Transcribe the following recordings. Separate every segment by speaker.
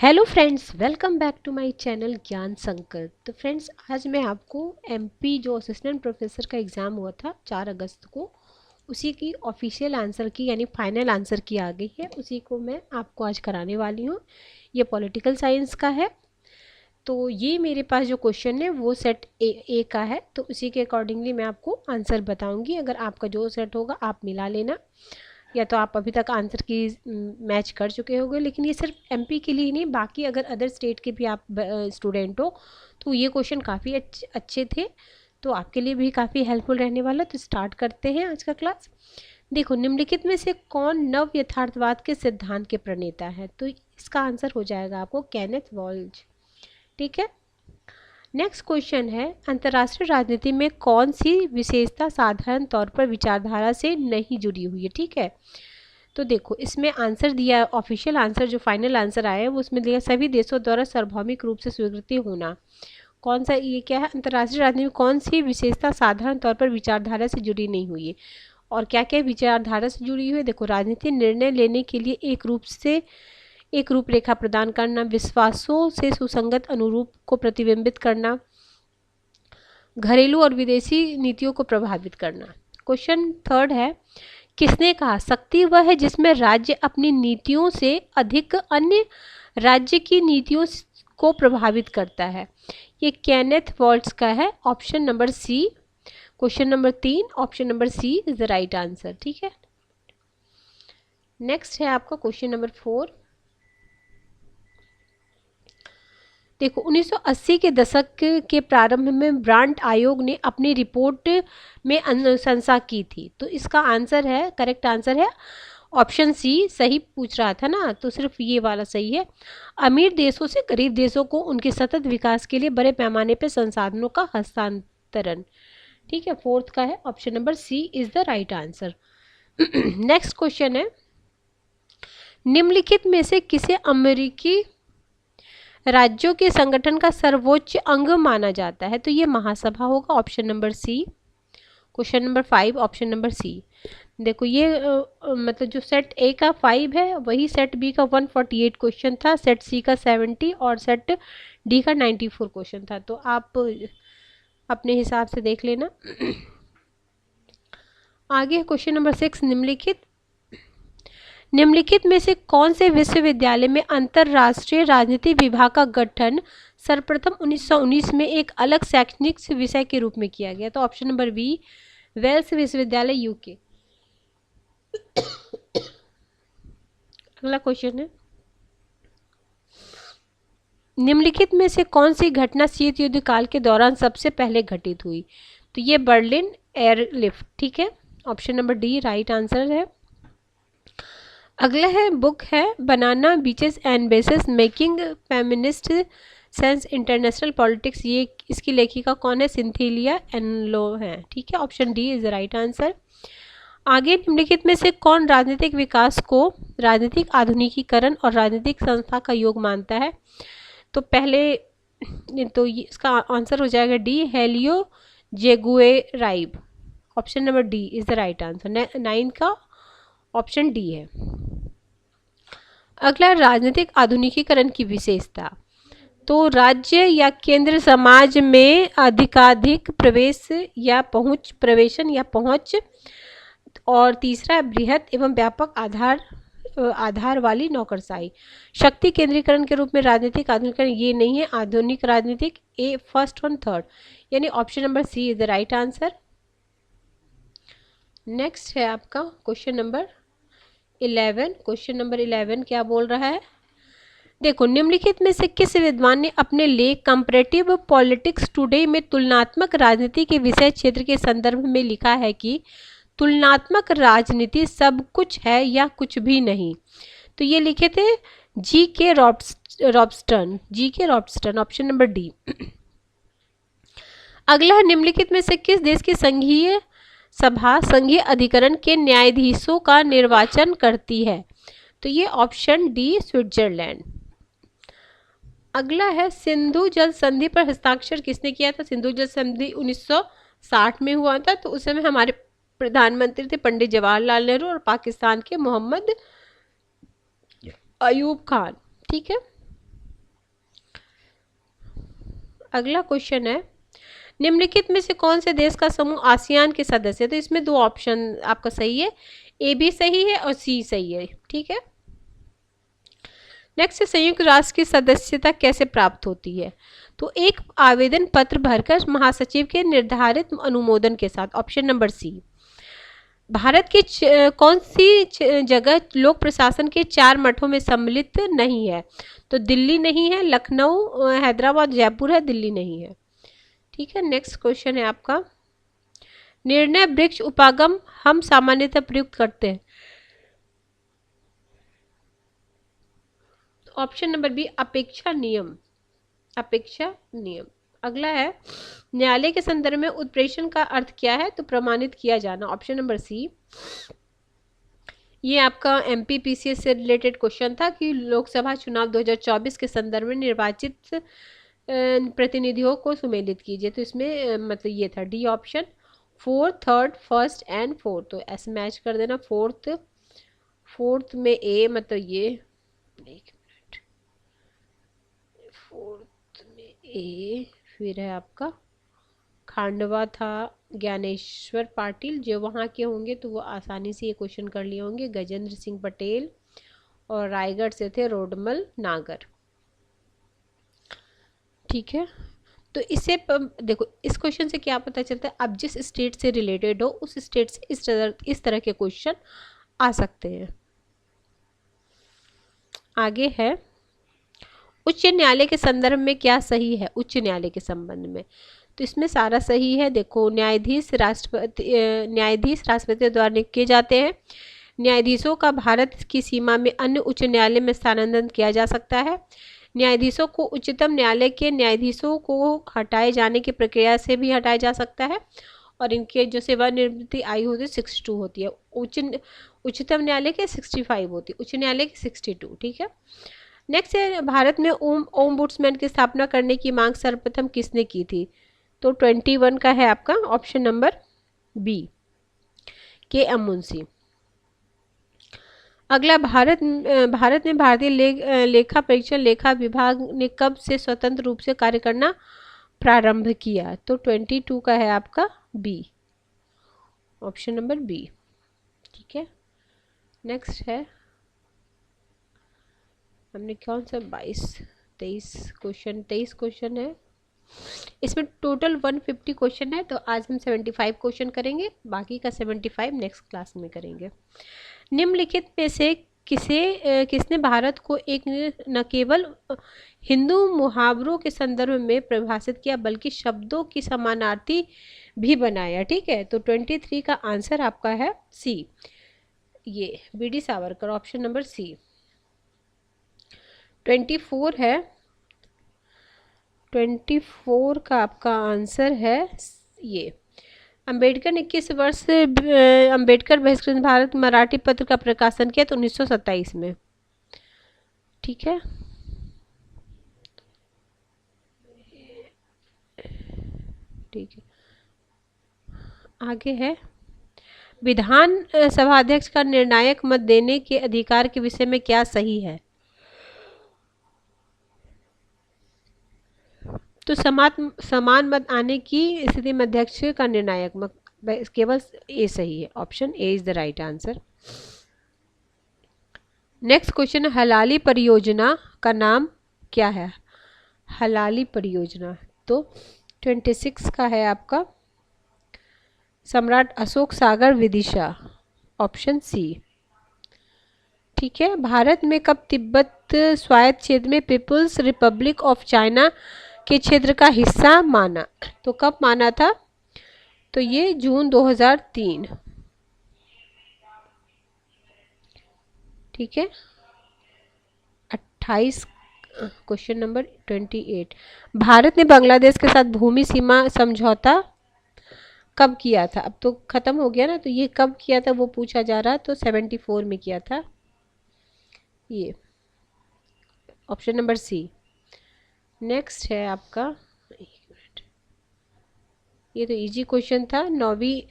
Speaker 1: Hello friends, welcome back to my channel Gyan Sankalp. तो friends, आज मैं आपको एमपी जो असिस्टेंट प्रोफेसर का एग्ज़ाम हुआ था 4 अगस्त को, उसी की ऑफिशियल आंसर की यानी फाइनल आंसर की आ गई है, उसी को मैं आपको आज कराने वाली हूँ। ये पॉलिटिकल साइंस का है। तो ये मेरे पास जो क्वेश्चन है वो सेट ए का है, तो उसी के अकॉर्डिंगली मैं आपको आंसर बताऊँगी। अगर आपका जो सेट होगा आप मिला लेना, या तो आप अभी तक आंसर की मैच कर चुके होंगे। लेकिन ये सिर्फ एमपी के लिए ही नहीं, बाकी अगर अदर स्टेट के भी आप स्टूडेंट हो तो ये क्वेश्चन काफ़ी अच्छे थे, तो आपके लिए भी काफ़ी हेल्पफुल रहने वाला। तो स्टार्ट करते हैं आज का क्लास। देखो, निम्नलिखित में से कौन नव यथार्थवाद के सिद्धांत के प्रणेता है? तो इसका आंसर हो जाएगा आपको केनेथ वॉल्ज। ठीक है। नेक्स्ट क्वेश्चन है, अंतर्राष्ट्रीय राजनीति में कौन सी विशेषता साधारण तौर पर विचारधारा से नहीं जुड़ी हुई है? ठीक है। तो देखो, इसमें आंसर दिया, ऑफिशियल आंसर जो फाइनल आंसर आया है वो उसमें दिया सभी देशों द्वारा सार्वभौमिक रूप से स्वीकृति होना। कौन सा ये क्या है? अंतर्राष्ट्रीय राजनीति में कौन सी विशेषता साधारण तौर पर विचारधारा से जुड़ी नहीं हुई है? और क्या क्या विचारधारा से जुड़ी हुई है? देखो, राजनीति निर्णय लेने के लिए एक रूपरेखा प्रदान करना, विश्वासों से सुसंगत अनुरूप को प्रतिबिंबित करना, घरेलू और विदेशी नीतियों को प्रभावित करना। क्वेश्चन थर्ड है, किसने कहा शक्ति वह है जिसमें राज्य अपनी नीतियों से अधिक अन्य राज्य की नीतियों को प्रभावित करता है? ये केनेथ वॉल्ट्ज का है, option number C. Question number 3, option number C is the right answer. ठीक है। नेक्स्ट है आपका क्वेश्चन नंबर 4। देखो, 1980 के दशक के प्रारंभ में ब्रांड आयोग ने अपनी रिपोर्ट में अनुशंसा की थी। तो इसका आंसर है, करेक्ट आंसर है ऑप्शन सी। सही पूछ रहा था ना, तो सिर्फ ये वाला सही है। अमीर देशों से गरीब देशों को उनके सतत विकास के लिए बड़े पैमाने पर संसाधनों का हस्तांतरण। ठीक है, फोर्थ का है, option number C is the right answer. Next question है, निम्नलिखित में से किसे अमेरिकी राज्यों के संगठन का सर्वोच्च अंग माना जाता है? तो ये महासभा होगा, option number C. Question number 5, option number C. देखो, ये मतलब जो सेट ए का 5 है वही सेट बी का 148 क्वेश्चन था, सेट सी का 70 और सेट डी का 94 क्वेश्चन था। तो आप अपने हिसाब से देख लेना। आगे क्वेश्चन नंबर 6, निम्नलिखित में से कौन से विश्वविद्यालय में अंतरराष्ट्रीय राजनीति विभाग का गठन सर्वप्रथम 1919 में एक अलग शैक्षणिक विषय के रूप में किया गया? तो ऑप्शन नंबर बी, वेल्स विश्वविद्यालय, यूके। अगला क्वेश्चन है, निम्नलिखित में से कौन सी घटना शीत युद्ध काल के दौरान सबसे पहले घटित हुई? तो ये बर्लिन एयरलिफ्ट। ठीक है, option number D right answer है। अगला है, बुक है banana beaches and bases making feminist sense international politics. ये इसकी लेखिका कौन है? सिंथेलिया एनलो है। ठीक है, option D is the right answer. आगे, निम्नलिखित में से कौन राजनीतिक विकास को राजनीतिक आधुनिकीकरण और राजनीतिक संस्था का योग मानता है? तो पहले तो इसका आंसर हो जाएगा D, Helio Jaguaribe. Option number D is the right answer. 9 का ऑप्शन डी है। अगला, राजनीतिक आधुनिकीकरण की विशेषता। तो राज्य या केंद्र समाज में अधिकाधिक प्रवेशन या पहुंच। और तीसरा, बृहत एवं व्यापक आधार वाली नौकरशाही। शक्ति केंद्रीकरण के रूप में राजनीतिक आधुनिकीकरण ये नहीं है। आधुनिक राजनीतिक, ए फर्स्ट और थर्ड, यानी option number C is the right answer. Next है आपका क्वेश्चन नंबर 11। क्वेश्चन नंबर 11 क्या बोल रहा है? देखो, निम्नलिखित में से किस विद्वान ने अपने लेख कंपैरेटिव पॉलिटिक्स टुडे में तुलनात्मक राजनीति के विषय क्षेत्र के संदर्भ में लिखा है कि तुलनात्मक राजनीति सब कुछ है या कुछ भी नहीं? तो ये लिखे थे जी के रॉबस्टन, ऑप्शन नंबर डी। अगला है, निम्नलिखित में से किस देश की संघीय सभा संघीय अधिकरण के न्यायाधीशों का निर्वाचन करती है? तो ये ऑप्शन डी, स्विट्जरलैंड। अगला है, सिंधु जल संधि पर हस्ताक्षर किसने किया था? सिंधु जल संधि 1960 में हुआ था। तो उस समय हमारे प्रधानमंत्री थे पंडित जवाहरलाल नेहरू और पाकिस्तान के मोहम्मद अयूब खान। ठीक है। अगला क्वेश्चन है, निम्नलिखित में से कौन से देश का समूह आसियान के सदस्य है? तो इसमें दो ऑप्शन आपका सही है, ए भी सही है और सी सही है। ठीक है, नेक्स्ट, संयुक्त राष्ट्र की सदस्यता कैसे प्राप्त होती है? तो एक आवेदन पत्र भरकर महासचिव के निर्धारित अनुमोदन के साथ। ऑप्शन नंबर सी। भारत की कौन सी जगह लोक प्रशासन के 4 मठों में सम्मिलित नहीं है? तो दिल्ली नहीं है, लखनऊ, हैदराबाद, जयपुर है, दिल्ली नहीं है। ठीक है, नेक्स्ट क्वेश्चन है आपका, निर्णय वृक्ष उपागम हम सामान्यतः प्रयुक्त करते हैं? ऑप्शन नंबर बी, अपेक्षा नियम। अपेक्षा नियम। अगला है, न्यायालय के संदर्भ में उत्प्रेषण का अर्थ क्या है? तो प्रमाणित किया जाना। Option number C. ये आपका एमपीपीसीएस से रिलेटेड क्वेश्चन था कि लोकसभा चुनाव 2024 के संदर्भ में निर्वाचित प्रतिनिधियों को सुमेलित कीजिए। तो इसमें मतलब ये था D option, fourth, third, first and fourth. तो ऐसे मैच कर देना, फोर्थ में ए, मतलब ये, एक मिनट, फोर्थ में ए, फिर है आपका खांडवा था ज्ञानेश्वर पाटिल, जो वहाँ के होंगे तो वो आसानी से ये क्वेश्चन कर लिए होंगे। गजेंद्र सिंह पटेल, और रायगढ़ से थे रोडमल नागर। ठीक है, तो इससे देखो, इस क्वेश्चन से क्या पता चलता है, आप जिस स्टेट से रिलेटेड हो उस स्टेट से इस तरह के क्वेश्चन आ सकते हैं। आगे है, उच्च न्यायालय के संदर्भ में क्या सही है? उच्च न्यायालय के संबंध में तो इसमें सारा सही है। देखो, न्यायाधीश राष्ट्रपति द्वारा नियुक्त किए जाते हैं। न्यायाधीशों का भारत की सीमा में अन्य उच्च न्यायालय में स्थानांतरण किया जा सकता है। न्यायाधीशों को उच्चतम न्यायालय के न्यायाधीशों को हटाए जाने की प्रक्रिया से भी हटाया जा सकता है, और इनके जो सेवानिवृत्ति आयु होती है 62 होती है। उच्चतम न्यायालय के 65 होती है, उच्च न्यायालय की 62। ठीक है, नेक्स्ट है, भारत में ओम्बुड्समैन की स्थापना करने की मांग सर्वप्रथम किसने की थी? तो 21 का है आपका ऑप्शन नंबर बी, के एम मुंशी। अगला, भारत में भारतीय लेखा परीक्षण लेखा विभाग ने कब से स्वतंत्र रूप से कार्य करना प्रारंभ किया? तो 22 का है आपका बी, ऑप्शन नंबर बी। ठीक है, नेक्स्ट है, हमने कौन सा 23 क्वेश्चन है। इसमें टोटल 150 क्वेश्चन है, तो आज हम 75 क्वेश्चन करेंगे, बाकी का 75 नेक्स्ट क्लास में करेंगे। निम्नलिखित में से किसने भारत को एक न केवल हिंदू मुहावरों के संदर्भ में परिभाषित किया, बल्कि शब्दों की समानार्थी भी बनाया? ठीक है, तो 23 का आंसर आपका है सी, ये BD Savarkar, option number C. 24 है, 24 का आपका आंसर है ये, अंबेडकर ने किस वर्ष अंबेडकर बहिष्कृत भारत मराठी पत्र का प्रकाशन किया? तो 1927 में। ठीक है, ठीक है, आगे है, विधान सभाध्यक्ष का निर्णायक मत देने के अधिकार के विषय में क्या सही है? तो समान मत आने की स्थिति में अध्यक्ष का निर्णायक मत, केवल ए सही है, option A is the right answer. Next question, Halali परियोजना का नाम क्या है? हलाली परियोजना, तो 26 का है आपका सम्राट अशोक सागर विदिशा, ऑप्शन सी। ठीक है, भारत में कब तिब्बत स्वायत्त क्षेत्र में पीपुल्स रिपब्लिक ऑफ चाइना के क्षेत्र का हिस्सा माना? तो कब माना था? तो ये जून 2003। ठीक है, 28 क्वेश्चन नंबर 28, भारत ने बांग्लादेश के साथ भूमि सीमा समझौता कब किया था? अब तो खत्म हो गया ना, तो ये कब किया था वो पूछा जा रहा है, तो 74 में किया था, ये ऑप्शन नंबर सी। नेक्स्ट है आपका, एक मिनट, ये तो इजी क्वेश्चन था,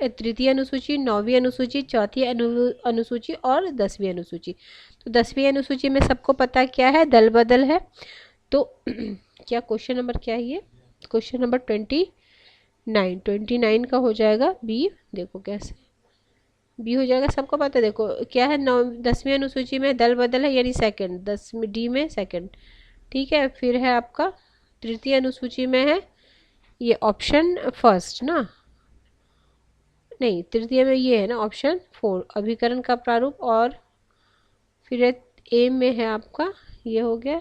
Speaker 1: तृतीय अनुसूची, 9वीं अनुसूची, चौथी अनुसूची और 10वीं अनुसूची। तो 10वीं अनुसूची में सबको पता क्या है, दल बदल है। तो क्या क्वेश्चन नंबर क्या है ये? क्वेश्चन नंबर 29 का हो जाएगा बी। देखो कैसे बी हो जाएगा, सबको पता है। देखो क्या है, 10वीं अनुसूची में दल बदल है यानी सेकंड, 10 डी में सेकंड, ठीक है। फिर है आपका तृतीय अनुसूची में है ये ऑप्शन फर्स्ट ना, नहीं तृतीय में ये है ना ऑप्शन 4 अभिकरण का प्रारूप, और फिर ए में है आपका ये हो गया,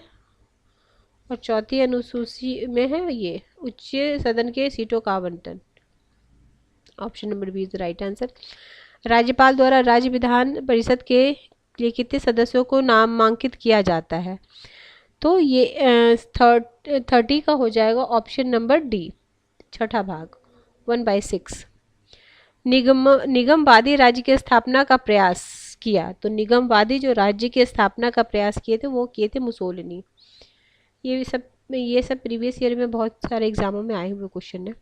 Speaker 1: और चौथी अनुसूची में है ये उच्च सदन के सीटों का आवंटन। Option number B is the right answer. राज्यपाल द्वारा राज्य विधान परिषद के लिए कितने सदस्यों को नामांकित किया जाता है? तो ये 30 का हो जाएगा ऑप्शन नंबर डी, छठा भाग, 1/6। निगमवादी राज्य की स्थापना का प्रयास किया, तो निगमवादी जो राज्य की स्थापना का प्रयास किए थे वो किए थे मुसोलिनी। ये सब प्रीवियस ईयर में बहुत सारे एग्जामों में आए हुए क्वेश्चन है।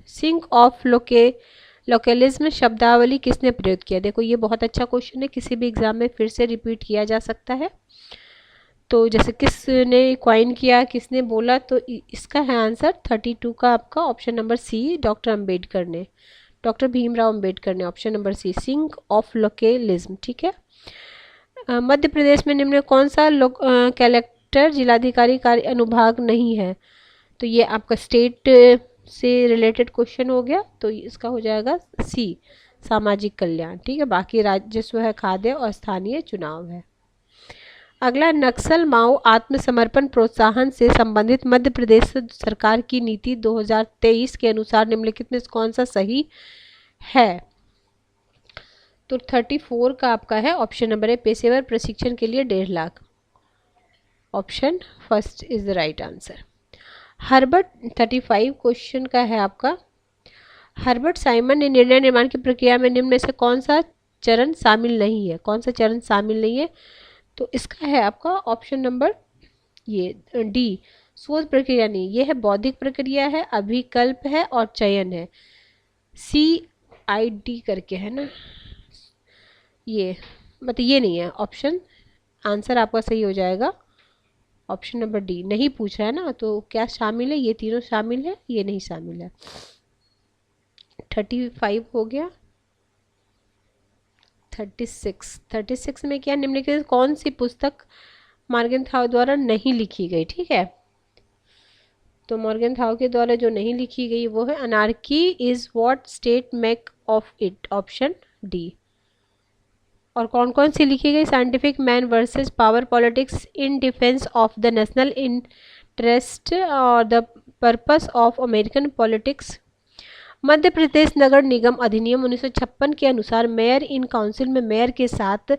Speaker 1: सिंक ऑफ लोकेलिज्म शब्दावली किसने प्रयोग किया? देखो ये बहुत अच्छा क्वेश्चन है, किसी भी एग्जाम में फिर से रिपीट किया जा सकता है। तो जैसे किसने क्वाइन किया, किसने बोला, तो इसका है आंसर 32 का आपका option number C, doctor Ambedkar ने, डॉक्टर भीमराव अम्बेडकर ने, option number C, sink of localism, ठीक है। मध्य प्रदेश में निम्न कौन सा कलेक्टर जिलाधिकारी कार्य अनुभाग नहीं है? तो ये आपका स्टेट से रिलेटेड क्वेश्चन हो गया, तो इसका हो जाएगा सी, सामाजिक कल्याण, ठीक है। बाकी राजस्व है, खाद्य और स्थानीय चुनाव है। अगला, नक्सल माओ आत्मसमर्पण प्रोत्साहन से संबंधित मध्य प्रदेश सरकार की नीति 2023 के अनुसार निम्नलिखित में कौन सा सही है? तो 34 का आपका है ऑप्शन नंबर ए, पेशेवर प्रशिक्षण के लिए 1.5 lakh, option first is the right answer. Herbert 35 question का है आपका, हर्बर्ट साइमन ने निर्णय निर्माण की प्रक्रिया में निम्न में से कौन सा चरण शामिल नहीं है? कौन सा चरण शामिल नहीं है? तो इसका है आपका ऑप्शन नंबर ये डी, शोध प्रक्रिया नहीं, ये है बौद्धिक प्रक्रिया है, अभिकल्प है और चयन है, CID करके है ना ये, मतलब ये नहीं है ऑप्शन। आंसर आपका सही हो जाएगा ऑप्शन नंबर डी। नहीं पूछ रहा है ना, तो क्या शामिल है? ये तीनों शामिल है, ये नहीं शामिल है। 35 हो गया। 36 में क्या, निम्नलिखित कौन सी पुस्तक मॉर्गनथाउ द्वारा नहीं लिखी गई? ठीक है, तो मॉर्गनथाउ के द्वारा जो नहीं लिखी गई वो है anarchy is what state make of it, option D. और कौन कौन सी लिखी गई? Scientific man versus power politics, in defense of the national interest और the purpose of American politics. Madhya Pradesh नगर निगम अधिनियम 1956 के अनुसार मेयर इन काउंसिल में मेयर के साथ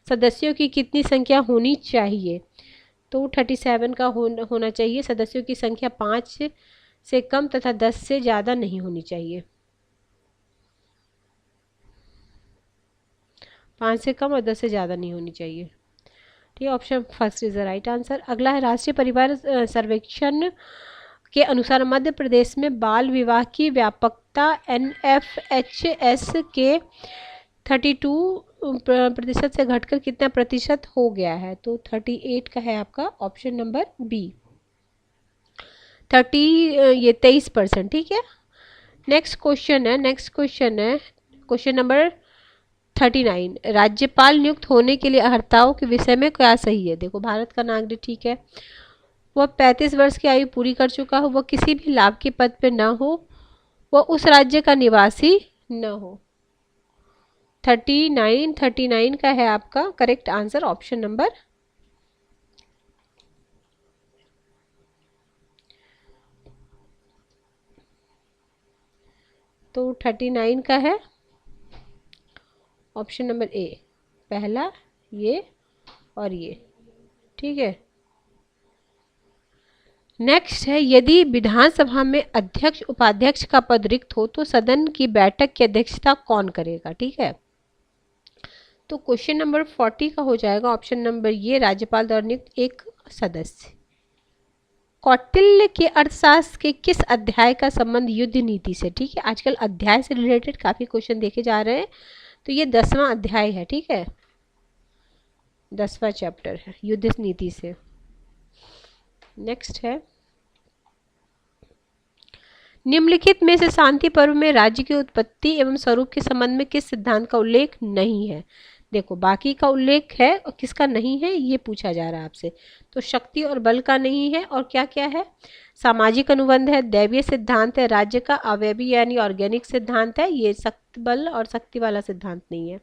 Speaker 1: सदस्यों की कितनी संख्या होनी चाहिए? तो 37 का होना चाहिए। सदस्यों की संख्या 5 से कम तथा 10 से ज़्यादा नहीं होनी चाहिए। 5 से कम और 10 से ज़्यादा नहीं होनी चाहिए, ठीक है। Option first is the right answer. अगला है, राष्ट्रीय परिवार सर्वेक्षण के अनुसार मध्य प्रदेश में बाल विवाह की व्यापकता NFHS के 32% से घटकर कितना प्रतिशत हो गया है? तो 38 का है आपका ऑप्शन नंबर बी, 23%, ठीक है। नेक्स्ट क्वेश्चन है क्वेश्चन नंबर 39, राज्यपाल नियुक्त होने के लिए अर्हताओं के विषय में क्या सही है? देखो, भारत का नागरिक, ठीक है, वह 35 वर्ष की आयु पूरी कर चुका हो, वह किसी भी लाभ के पद पे न हो, वह उस राज्य का निवासी न हो। 39 का है आपका करेक्ट आंसर ऑप्शन नंबर तो 39 का है ऑप्शन नंबर ए, पहला ये और ये, ठीक है। नेक्स्ट है, यदि विधानसभा में अध्यक्ष उपाध्यक्ष का पद रिक्त हो तो सदन की बैठक की अध्यक्षता कौन करेगा? ठीक है, तो क्वेश्चन नंबर 40 का हो जाएगा ऑप्शन नंबर ये, राज्यपाल द्वारा नियुक्त एक सदस्य। कौटिल्य के अर्थशास्त्र के किस अध्याय का संबंध युद्ध नीति से? ठीक है, आजकल अध्याय से रिलेटेड काफी क्वेश्चन देखे जा रहे हैं, तो ये 10वां अध्याय है, ठीक है, 10वां चैप्टर है युद्ध नीति से। नेक्स्ट है, निम्नलिखित में से शांति पर्व में राज्य की उत्पत्ति एवं स्वरूप के संबंध में किस सिद्धांत का उल्लेख नहीं है। देखो बाकी का उल्लेख है और किसका नहीं है ये पूछा जा रहा है आपसे। तो शक्ति और बल का नहीं है, और क्या क्या है, सामाजिक अनुबंध है, दैवीय सिद्धांत है, राज्य का अवयवी यानी ऑर्गेनिक सिद्धांत है, ये शक्ति बल और शक्ति वाला सिद्धांत नहीं है।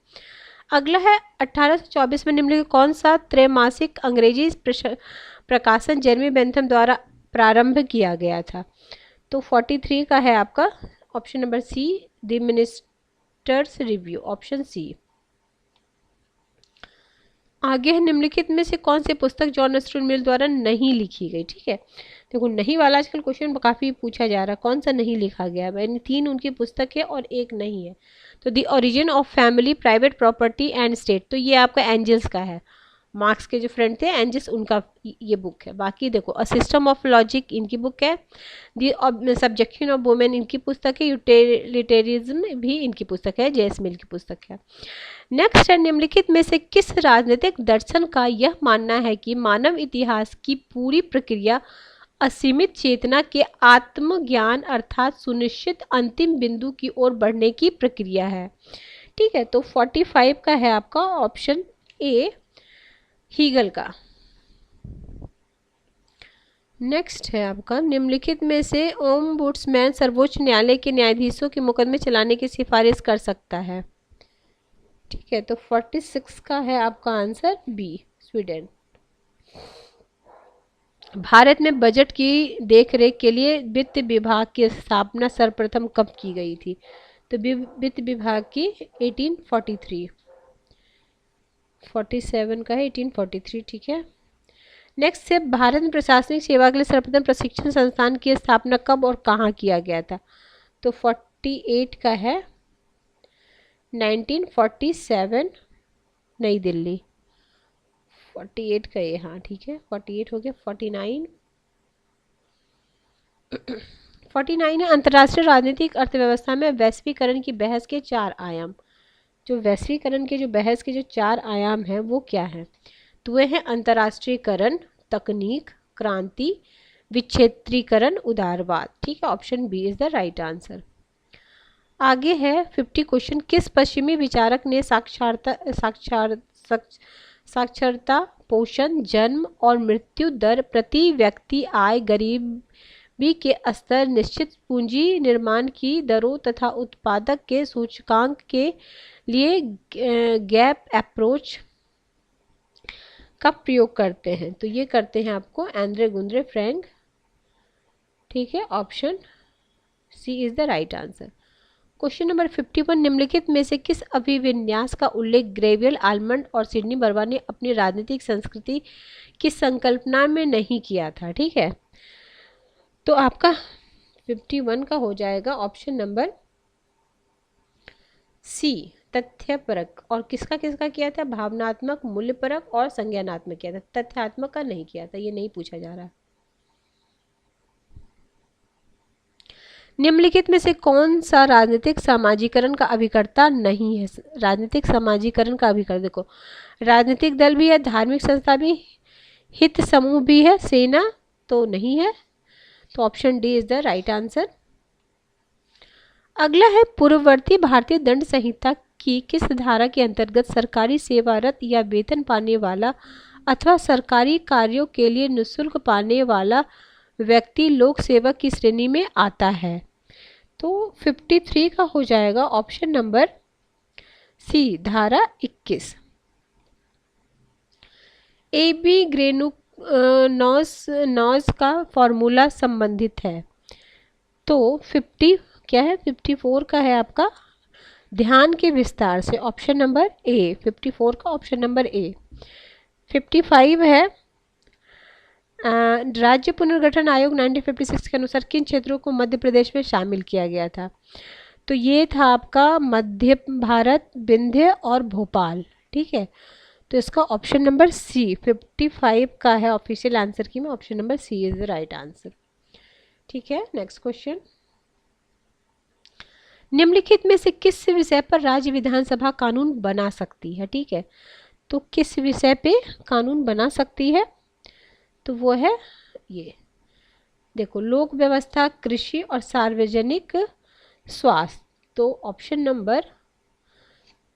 Speaker 1: अगला है 1824 में निम्नलिखित कौन सा त्रैमासिक अंग्रेजी प्रकाशन जेरेमी बेंथम द्वारा प्रारंभ किया गया था। तो 43 का है आपका option number C, the ministers review, option C. आगे है, निम्नलिखित में से कौन सी पुस्तक जॉन स्टुअर्ट मिल द्वारा नहीं लिखी गई। ठीक है, देखो नहीं वाला आजकल क्वेश्चन काफ़ी पूछा जा रहा है, कौन सा नहीं लिखा गया, यानी 3 उनकी पुस्तक है और एक नहीं है। तो the origin of family, private property and state, तो ये आपका एंजल्स का है, मार्क्स के जो फ्रेंड थे एंजल्स, उनका ये बुक है। बाकी देखो अ सिस्टम ऑफ लॉजिक इनकी बुक है, द सब्जेक्शन ऑफ वुमेन इनकी पुस्तक है, यूटिलिटेरिज्म भी इनकी पुस्तक है, जेएस मिल की पुस्तक है। नेक्स्ट है, निम्नलिखित में से किस राजनीतिक दर्शन का यह मानना है कि मानव इतिहास की पूरी प्रक्रिया असीमित चेतना के आत्मज्ञान अर्थात सुनिश्चित अंतिम बिंदु की ओर बढ़ने की प्रक्रिया है। ठीक है, तो 45 का है आपका ऑप्शन ए, हीगल का। नेक्स्ट है आपका, निम्नलिखित में से ओम्बुड्समैन सर्वोच्च न्यायालय के न्यायाधीशों के मुकदमे चलाने की सिफारिश कर सकता है। ठीक है, तो 46 का है आपका आंसर बी, स्वीडन। भारत में बजट की देखरेख के लिए वित्त विभाग की स्थापना सर्वप्रथम कब की गई थी। तो वित्त विभाग की 1843, 47 का है 1843। ठीक है, नेक्स्ट है, भारत में प्रशासनिक सेवा के लिए सर्वप्रथम प्रशिक्षण संस्थान की स्थापना कब और कहाँ किया गया था। तो 48 का है 1947, नई दिल्ली। 48 का ये, हाँ ठीक है 48 हो गया। 49 है, अंतर्राष्ट्रीय राजनीतिक अर्थव्यवस्था में वैश्वीकरण की बहस के 4 आयाम। जो वैश्वीकरण के जो बहस के जो 4 आयाम हैं वो क्या हैं। तो वे हैं अंतर्राष्ट्रीयकरण, तकनीक, क्रांति, विक्षेत्रीकरण, उदारवाद। ठीक है, option B is the right answer. आगे है 50 क्वेश्चन, किस पश्चिमी विचारक ने साक्षरता, पोषण, जन्म और मृत्यु दर, प्रति व्यक्ति आय, गरीबी के स्तर, निश्चित पूंजी निर्माण की दरों तथा उत्पादक के सूचकांक के लिए गैप अप्रोच का प्रयोग करते हैं। तो ये करते हैं आपको एंड्रे गुंद्रे फ्रैंक। ठीक है, option C is the right answer. Question number 51, निम्नलिखित में से किस अभिविन्यास का उल्लेख ग्रेवियल, आलमंड और सिडनी बर्वा ने अपनी राजनीतिक संस्कृति की संकल्पना में नहीं किया था। ठीक है, तो आपका 51 का हो जाएगा ऑप्शन नंबर सी, तथ्यपरक। और किसका किसका किया था, भावनात्मक, मूल्यपरक और संज्ञानात्मक किया था, तथ्यात्मक का नहीं किया था, ये नहीं पूछा जा रहा। निम्नलिखित में से कौन सा राजनीतिक समाजीकरण का अभिकर्ता नहीं है। राजनीतिक समाजीकरण का अभिकर्ता, देखो राजनीतिक दल भी है, धार्मिक संस्था भी, हित समूह भी है, सेना तो नहीं है, तो option D is the right answer. अगला है, पूर्ववर्ती भारतीय दंड संहिता की किस धारा के अंतर्गत सरकारी सेवारत या वेतन पाने वाला अथवा सरकारी कार्यों के लिए निःशुल्क पाने वाला व्यक्ति लोक सेवक की श्रेणी में आता है। तो 53 का हो जाएगा ऑप्शन नंबर सी, धारा 21। ए बी ग्रेनुनॉज का फॉर्मूला संबंधित है। तो 50 क्या है, 54 का है आपका ध्यान के विस्तार से, ऑप्शन नंबर ए, 54 का ऑप्शन नंबर ए। 55 है, राज्य पुनर्गठन आयोग 1956 के अनुसार किन क्षेत्रों को मध्य प्रदेश में शामिल किया गया था। तो ये था आपका मध्य भारत, विंध्य और भोपाल। ठीक है, तो इसका ऑप्शन नंबर सी 55 का है ऑफिशियल आंसर की में, option number C is the right answer. ठीक है, नेक्स्ट क्वेश्चन, निम्नलिखित में से किस विषय पर राज्य विधानसभा कानून बना सकती है। ठीक है, तो किस विषय पे कानून बना सकती है, तो वो है ये देखो, लोक व्यवस्था, कृषि और सार्वजनिक स्वास्थ्य। तो ऑप्शन नंबर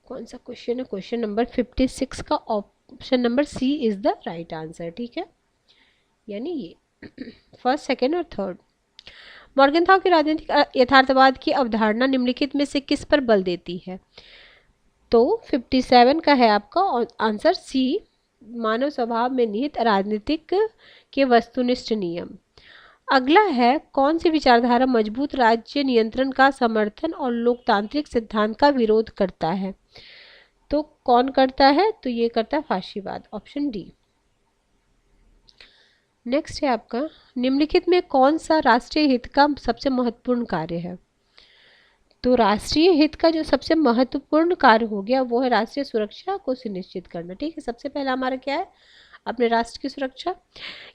Speaker 1: कौन सा क्वेश्चन है, क्वेश्चन नंबर 56 का option number C is the right answer. ठीक है, यानी ये फर्स्ट, सेकेंड और थर्ड। मॉर्गनथाउ की राजनीतिक यथार्थवाद की अवधारणा निम्नलिखित में से किस पर बल देती है? तो 57 का है आपका आंसर सी, मानव स्वभाव में निहित राजनीतिक के वस्तुनिष्ठ नियम। अगला है, कौन सी विचारधारा मजबूत राज्य नियंत्रण का समर्थन और लोकतांत्रिक सिद्धांत का विरोध करता है? तो कौन करता है? तो ये करता है फाशीवाद, ऑप्शन डी। नेक्स्ट है आपका, निम्नलिखित में कौन सा राष्ट्रीय हित का सबसे महत्वपूर्ण कार्य है? तो राष्ट्रीय हित का जो सबसे महत्वपूर्ण कार्य हो गया वो है राष्ट्रीय सुरक्षा को सुनिश्चित करना। ठीक है, सबसे पहला हमारा क्या है, अपने राष्ट्र की सुरक्षा।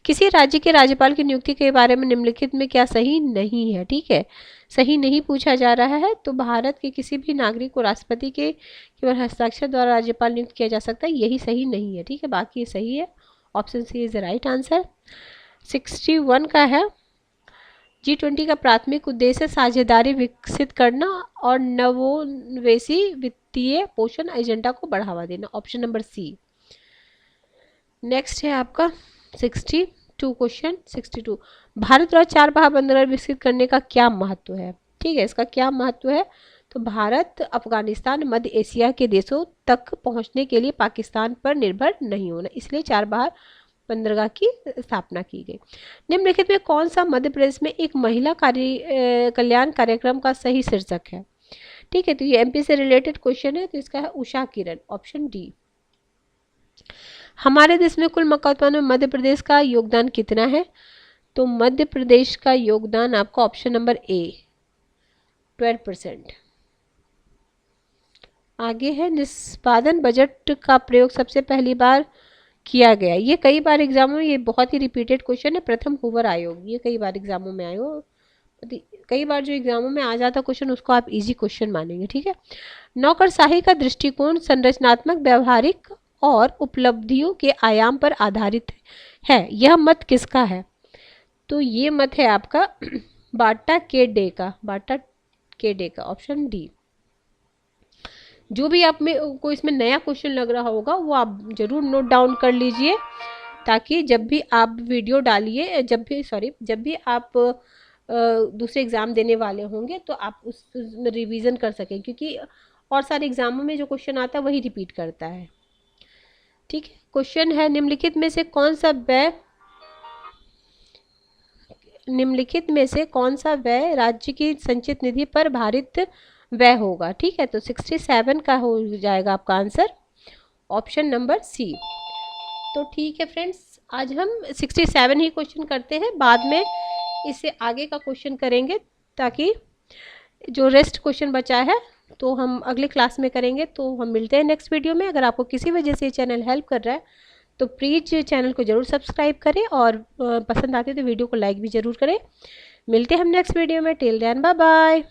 Speaker 1: किसी राज्य के राज्यपाल की नियुक्ति के बारे में निम्नलिखित में क्या सही नहीं है? ठीक है, सही नहीं पूछा जा रहा है। तो भारत के किसी भी नागरिक को राष्ट्रपति के केवल हस्ताक्षर द्वारा राज्यपाल नियुक्त किया जा सकता है, यही सही नहीं है। ठीक है, बाकी ये सही है, option C is the right answer. 61 का है, G20 का प्राथमिक उद्देश्य साझेदारी विकसित करना और नवोन्वेषी वित्तीय पोषण एजेंडा को बढ़ावा देना, ऑप्शन नंबर सी। नेक्स्ट है आपका 62 क्वेश्चन 62, भारत द्वारा चार महाबंदरगाह विकसित करने का क्या महत्व है? ठीक है, इसका क्या महत्व है? तो भारत अफगानिस्तान मध्य एशिया के देशों तक पहुंचने के लिए पाकिस्तान पर निर्भर नहीं होना, इसलिए चार बंदरगाह की स्थापना की गई। निम्नलिखित में कौन सा मध्य प्रदेश में एक महिला कल्याण कार्यक्रम का सही शीर्षक है? ठीक है, तो ये एमपी से रिलेटेड क्वेश्चन है, तो इसका है उषा किरण, ऑप्शन डी। हमारे देश में कुल मक्का उत्पादन में मध्य प्रदेश का योगदान कितना है? तो मध्य प्रदेश का योगदान आपका ऑप्शन नंबर ए 12%। आगे है, निष्पादन बजट का प्रयोग सबसे पहली बार किया गया। ये कई बार एग्जामों में, ये बहुत ही रिपीटेड क्वेश्चन है, प्रथम हूवर आयोग, ये कई बार एग्जामों में आए हो, कई बार जो एग्जामों में आ जाता क्वेश्चन उसको आप इजी क्वेश्चन मानेंगे। ठीक है, नौकरशाही का दृष्टिकोण संरचनात्मक, व्यवहारिक और उपलब्धियों के आयाम पर आधारित है, यह मत किसका है? तो ये मत है आपका बाटा के डे का, ऑप्शन डी। जो भी आप में को इसमें नया क्वेश्चन लग रहा होगा वो आप जरूर नोट डाउन कर लीजिए, ताकि जब भी आप वीडियो डालिए, जब भी आप दूसरे एग्ज़ाम देने वाले होंगे तो आप उस रिवीजन कर सकें, क्योंकि और सारे एग्जामों में जो क्वेश्चन आता है वही रिपीट करता है। ठीक है, क्वेश्चन है, निम्नलिखित में से कौन सा व्यय राज्य की संचित निधि पर भारित व्यय होगा? ठीक है, तो 67 का हो जाएगा आपका आंसर, ऑप्शन नंबर सी। तो ठीक है फ्रेंड्स, आज हम 67 ही क्वेश्चन करते हैं, बाद में इससे आगे का क्वेश्चन करेंगे, ताकि जो रेस्ट क्वेश्चन बचा है तो हम अगले क्लास में करेंगे। तो हम मिलते हैं नेक्स्ट वीडियो में। अगर आपको किसी वजह से ये चैनल हेल्प कर रहा है तो प्लीज़ चैनल को ज़रूर सब्सक्राइब करें, और पसंद आती है तो वीडियो को लाइक भी ज़रूर करें। मिलते हैं हम नेक्स्ट वीडियो में, टिल देन बाय बाय।